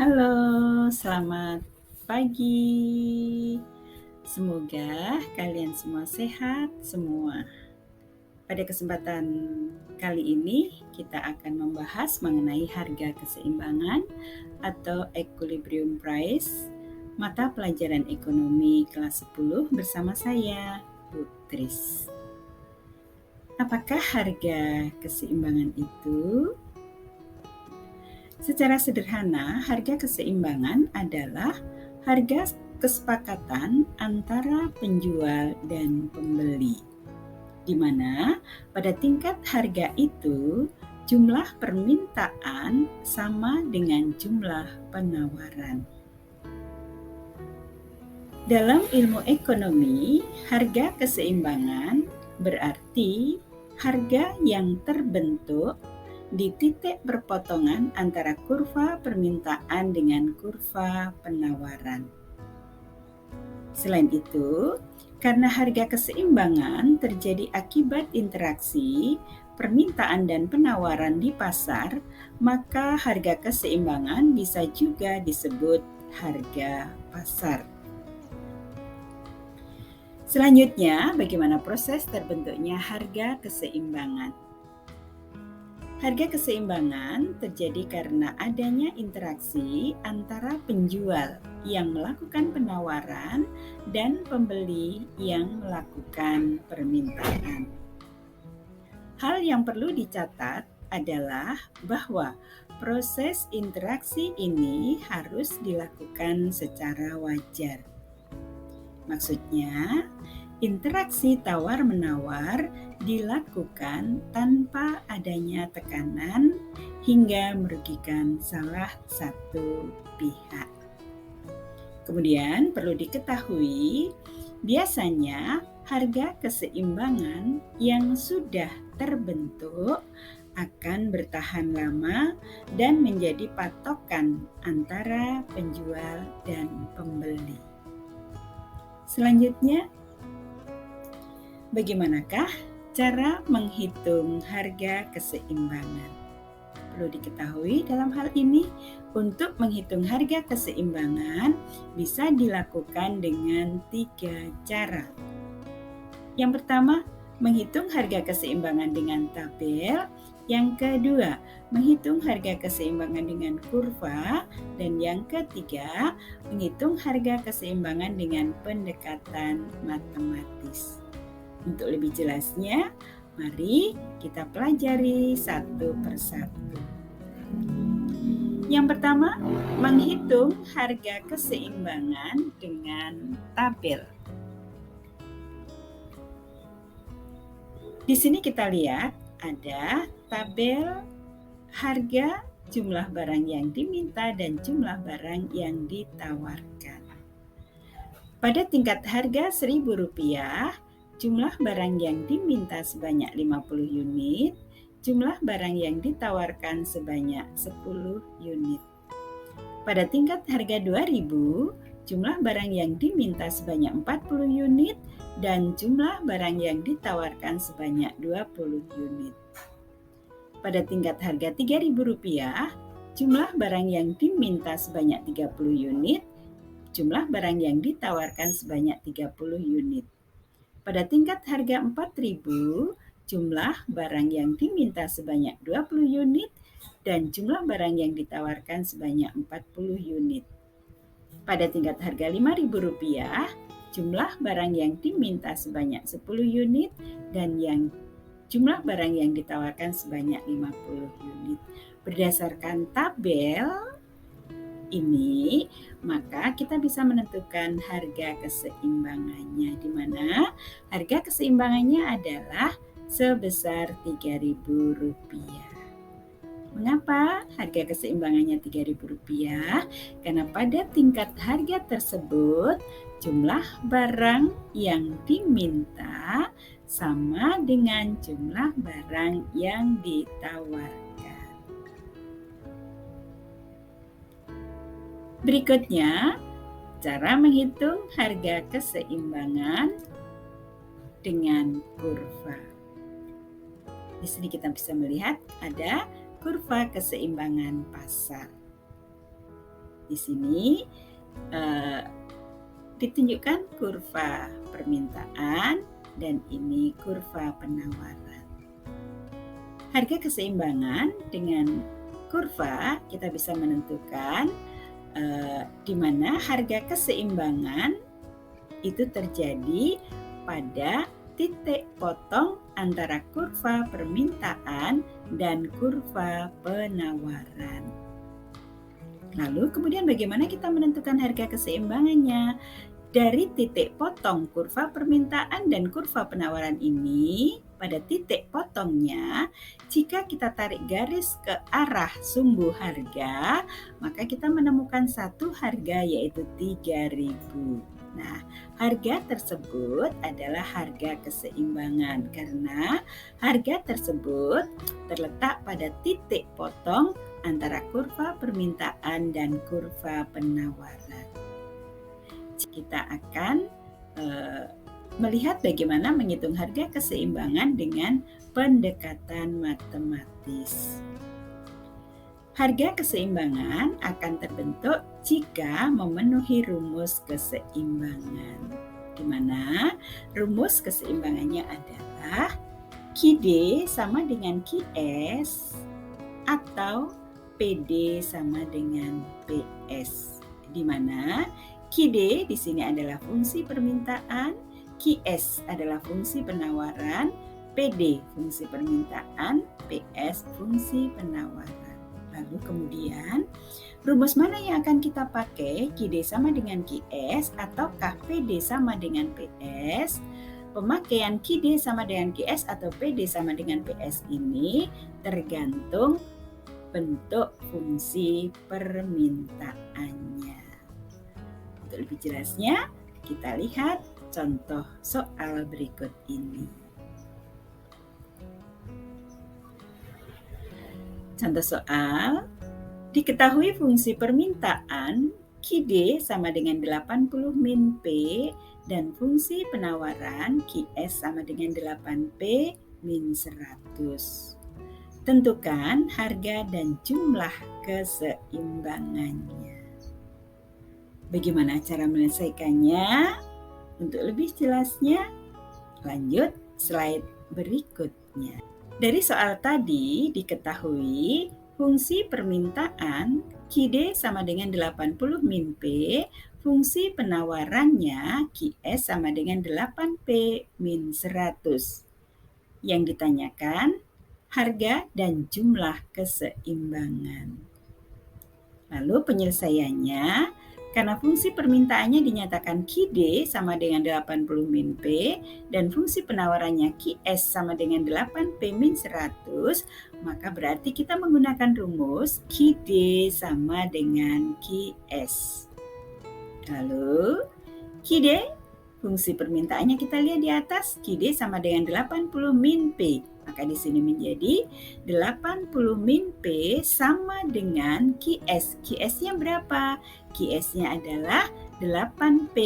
Halo, selamat pagi. Semoga kalian semua sehat semua. Pada kesempatan kali ini kita akan membahas mengenai harga keseimbangan atau equilibrium price, mata pelajaran ekonomi kelas 10 bersama saya, Putris. Apakah harga keseimbangan itu? Secara sederhana, harga keseimbangan adalah harga kesepakatan antara penjual dan pembeli, di mana pada tingkat harga itu jumlah permintaan sama dengan jumlah penawaran. Dalam ilmu ekonomi, harga keseimbangan berarti harga yang terbentuk di titik perpotongan antara kurva permintaan dengan kurva penawaran. Selain itu, karena harga keseimbangan terjadi akibat interaksi permintaan dan penawaran di pasar, maka harga keseimbangan bisa juga disebut harga pasar. Selanjutnya, bagaimana proses terbentuknya harga keseimbangan? Harga keseimbangan terjadi karena adanya interaksi antara penjual yang melakukan penawaran dan pembeli yang melakukan permintaan. Hal yang perlu dicatat adalah bahwa proses interaksi ini harus dilakukan secara wajar. Maksudnya, interaksi tawar-menawar dilakukan tanpa adanya tekanan hingga merugikan salah satu pihak. Kemudian perlu diketahui, biasanya harga keseimbangan yang sudah terbentuk akan bertahan lama dan menjadi patokan antara penjual dan pembeli. Selanjutnya, bagaimanakah cara menghitung harga keseimbangan? Perlu diketahui dalam hal ini, untuk menghitung harga keseimbangan bisa dilakukan dengan 3 cara. Yang pertama, menghitung harga keseimbangan dengan tabel. Yang kedua, menghitung harga keseimbangan dengan kurva. Dan yang ketiga, menghitung harga keseimbangan dengan pendekatan matematis. Untuk lebih jelasnya, mari kita pelajari satu persatu. Yang pertama, menghitung harga keseimbangan dengan tabel. Di sini kita lihat ada tabel harga, jumlah barang yang diminta dan jumlah barang yang ditawarkan. Pada tingkat harga Rp1.000, jumlah barang yang diminta sebanyak 50 unit, jumlah barang yang ditawarkan sebanyak 10 unit. Pada tingkat harga Rp2.000, jumlah barang yang diminta sebanyak 40 unit dan jumlah barang yang ditawarkan sebanyak 20 unit. Pada tingkat harga Rp3.000, jumlah barang yang diminta sebanyak 30 unit, jumlah barang yang ditawarkan sebanyak 30 unit. Pada tingkat harga Rp4.000, jumlah barang yang diminta sebanyak 20 unit dan jumlah barang yang ditawarkan sebanyak 40 unit. Pada tingkat harga Rp5.000, jumlah barang yang diminta sebanyak 10 unit dan jumlah barang yang ditawarkan sebanyak 50 unit. Berdasarkan tabel ini, maka kita bisa menentukan harga keseimbangannya, di mana harga keseimbangannya adalah sebesar Rp3.000. Mengapa harga keseimbangannya Rp3.000? Karena pada tingkat harga tersebut, jumlah barang yang diminta sama dengan jumlah barang yang ditawarkan. Berikutnya, cara menghitung harga keseimbangan dengan kurva. Di sini kita bisa melihat ada kurva keseimbangan pasar. Di sini ditunjukkan kurva permintaan dan ini kurva penawaran. Harga keseimbangan dengan kurva kita bisa menentukan di mana harga keseimbangan itu terjadi pada titik potong antara kurva permintaan dan kurva penawaran. Lalu kemudian bagaimana kita menentukan harga keseimbangannya? Dari titik potong kurva permintaan dan kurva penawaran ini, pada titik potongnya, jika kita tarik garis ke arah sumbu harga, maka kita menemukan satu harga yaitu 3.000. Nah, harga tersebut adalah harga keseimbangan karena harga tersebut terletak pada titik potong antara kurva permintaan dan kurva penawaran. Kita akan melihat bagaimana menghitung harga keseimbangan dengan pendekatan matematis. Harga keseimbangan akan terbentuk jika memenuhi rumus keseimbangan, di mana rumus keseimbangannya adalah QD sama dengan QS atau PD sama dengan PS, di mana QD di sini adalah fungsi permintaan, QS adalah fungsi penawaran, PD fungsi permintaan, PS fungsi penawaran. Lalu kemudian rumus mana yang akan kita pakai? QD sama dengan QS ataukah PD sama dengan PS? Pemakaian QD sama dengan QS atau PD sama dengan PS ini tergantung bentuk fungsi permintaannya. Untuk lebih jelasnya, kita lihat contoh soal berikut ini. Contoh soal, diketahui fungsi permintaan QD sama dengan 80 min P dan fungsi penawaran QS sama dengan 8P min 100. Tentukan harga dan jumlah keseimbangannya. Bagaimana cara menyelesaikannya? Untuk lebih jelasnya, lanjut slide berikutnya. Dari soal tadi diketahui fungsi permintaan QD sama dengan 80 min P, fungsi penawarannya QS sama dengan 8P min 100. Yang ditanyakan harga dan jumlah keseimbangan. Lalu penyelesaiannya, karena fungsi permintaannya dinyatakan QD sama dengan 80 min P dan fungsi penawarannya QS sama dengan 8P min 100, maka berarti kita menggunakan rumus QD sama dengan QS. Lalu QD, fungsi permintaannya kita lihat di atas, QD sama dengan 80 min P. Maka di sini menjadi 80 min P sama dengan QS. QS-nya berapa? QS-nya adalah 8P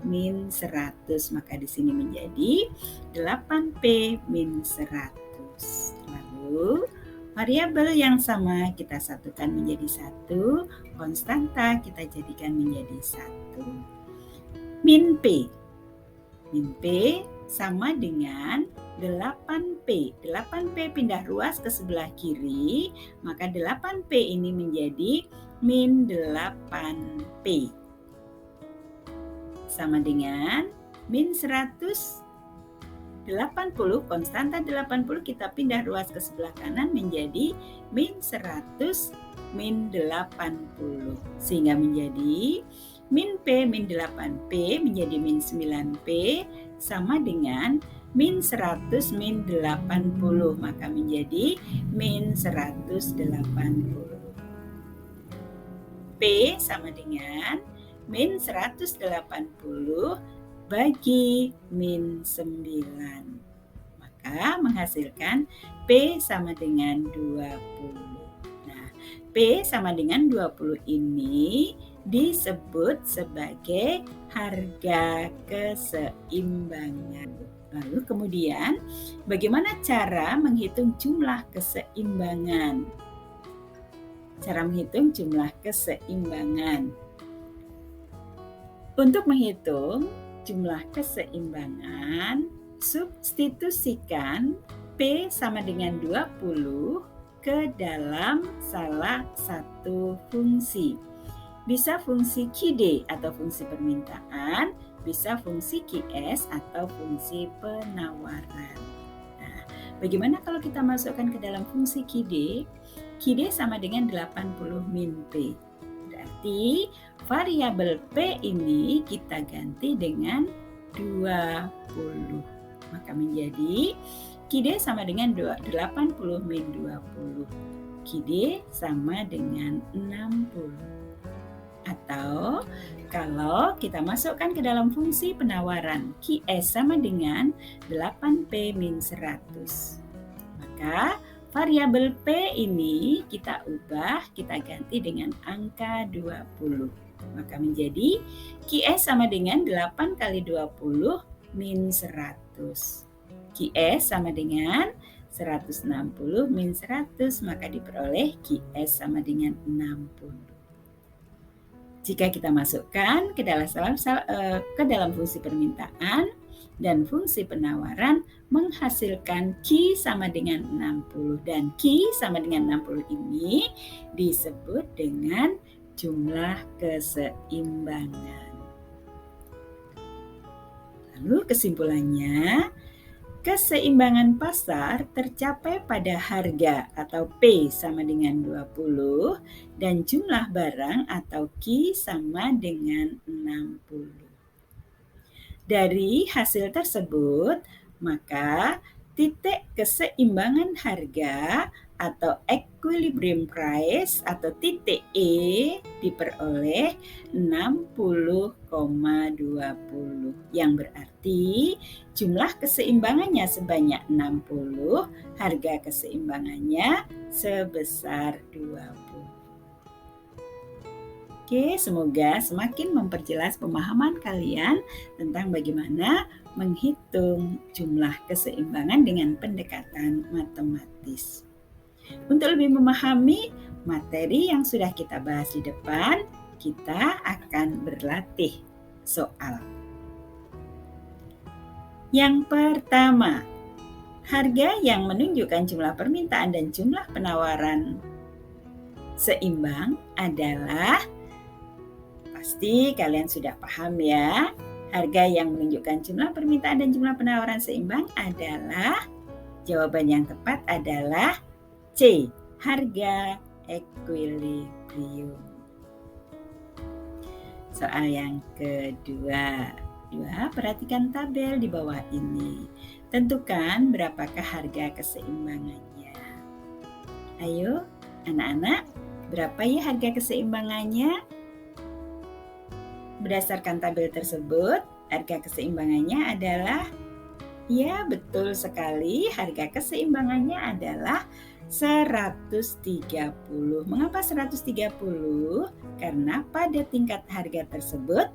min 100. Maka di sini menjadi 8P min 100. Lalu variabel yang sama kita satukan menjadi 1, konstanta kita jadikan menjadi 1. Min P. Min P sama dengan 8P. 8P pindah ruas ke sebelah kiri, maka 8P ini menjadi min 8P. Sama dengan min 100. 80, konstanta 80 kita pindah ruas ke sebelah kanan menjadi min 100 min 80. Sehingga menjadi min P min 8P menjadi min 9P sama dengan min 100 min 80, maka menjadi min 180. P sama dengan min 180 bagi min 9. Maka menghasilkan P sama dengan 20. Nah, P sama dengan 20 ini disebut sebagai harga keseimbangan. Lalu kemudian, bagaimana cara menghitung jumlah keseimbangan? Cara menghitung jumlah keseimbangan. Untuk menghitung jumlah keseimbangan, substitusikan P sama dengan 20 ke dalam salah satu fungsi. Bisa fungsi QD atau fungsi permintaan, bisa fungsi QS atau fungsi penawaran. Nah, bagaimana kalau kita masukkan ke dalam fungsi QD? QD sama dengan 80 min P. Berarti variabel P ini kita ganti dengan 20. Maka menjadi QD sama dengan 80 min 20. QD sama dengan 60. Atau kalau kita masukkan ke dalam fungsi penawaran, QS sama dengan 8P min 100. Maka variabel P ini kita ubah, kita ganti dengan angka 20. Maka menjadi QS sama dengan 8 kali 20 min 100. QS sama dengan 160 min 100, maka diperoleh QS sama dengan 60. Jika kita masukkan ke dalam fungsi permintaan dan fungsi penawaran, menghasilkan Q sama dengan 60. Dan Q sama dengan 60 ini disebut dengan jumlah keseimbangan. Lalu kesimpulannya, keseimbangan pasar tercapai pada harga atau P sama dengan 20 dan jumlah barang atau Q sama dengan 60. Dari hasil tersebut, maka titik keseimbangan harga atau equilibrium price atau titik E diperoleh 60,20 yang berarti jumlah keseimbangannya sebanyak 60, harga keseimbangannya sebesar 20. Oke, semoga semakin memperjelas pemahaman kalian tentang bagaimana menghitung jumlah keseimbangan dengan pendekatan matematis. Untuk lebih memahami materi yang sudah kita bahas di depan, kita akan berlatih soal. Yang pertama, harga yang menunjukkan jumlah permintaan dan jumlah penawaran seimbang adalah, pasti kalian sudah paham ya, harga yang menunjukkan jumlah permintaan dan jumlah penawaran seimbang adalah, jawaban yang tepat adalah C, harga equilibrium. Soal yang kedua, perhatikan tabel di bawah ini. Tentukan berapakah harga keseimbangannya. Ayo anak-anak, berapa ya harga keseimbangannya? Berdasarkan tabel tersebut, harga keseimbangannya adalah, ya betul sekali, harga keseimbangannya adalah 130. Mengapa 130? Karena pada tingkat harga tersebut,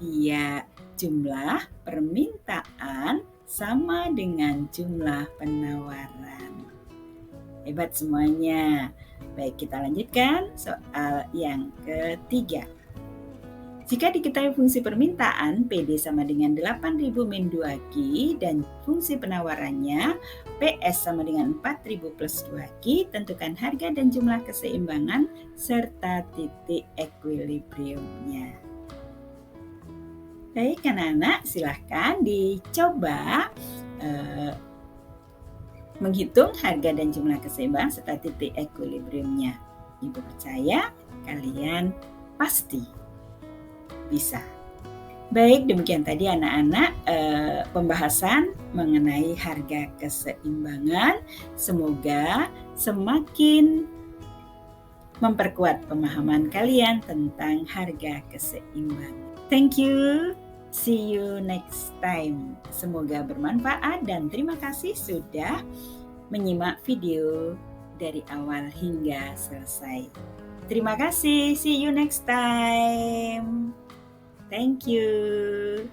ya, jumlah permintaan sama dengan jumlah penawaran. Hebat semuanya. Baik, kita lanjutkan soal yang ketiga. Jika diketahui fungsi permintaan PD sama dengan 8.000 min 2Q dan fungsi penawarannya PS sama dengan 4.000 plus 2Q, tentukan harga dan jumlah keseimbangan serta titik equilibriumnya. Baik anak-anak, silahkan dicoba menghitung harga dan jumlah keseimbangan serta titik equilibriumnya. Ibu percaya kalian pasti bisa. Baik, demikian tadi anak-anak pembahasan mengenai harga keseimbangan. Semoga semakin memperkuat pemahaman kalian tentang harga keseimbangan. Thank you. See you next time. Semoga bermanfaat dan terima kasih sudah menyimak video dari awal hingga selesai. Terima kasih. See you next time. Thank you.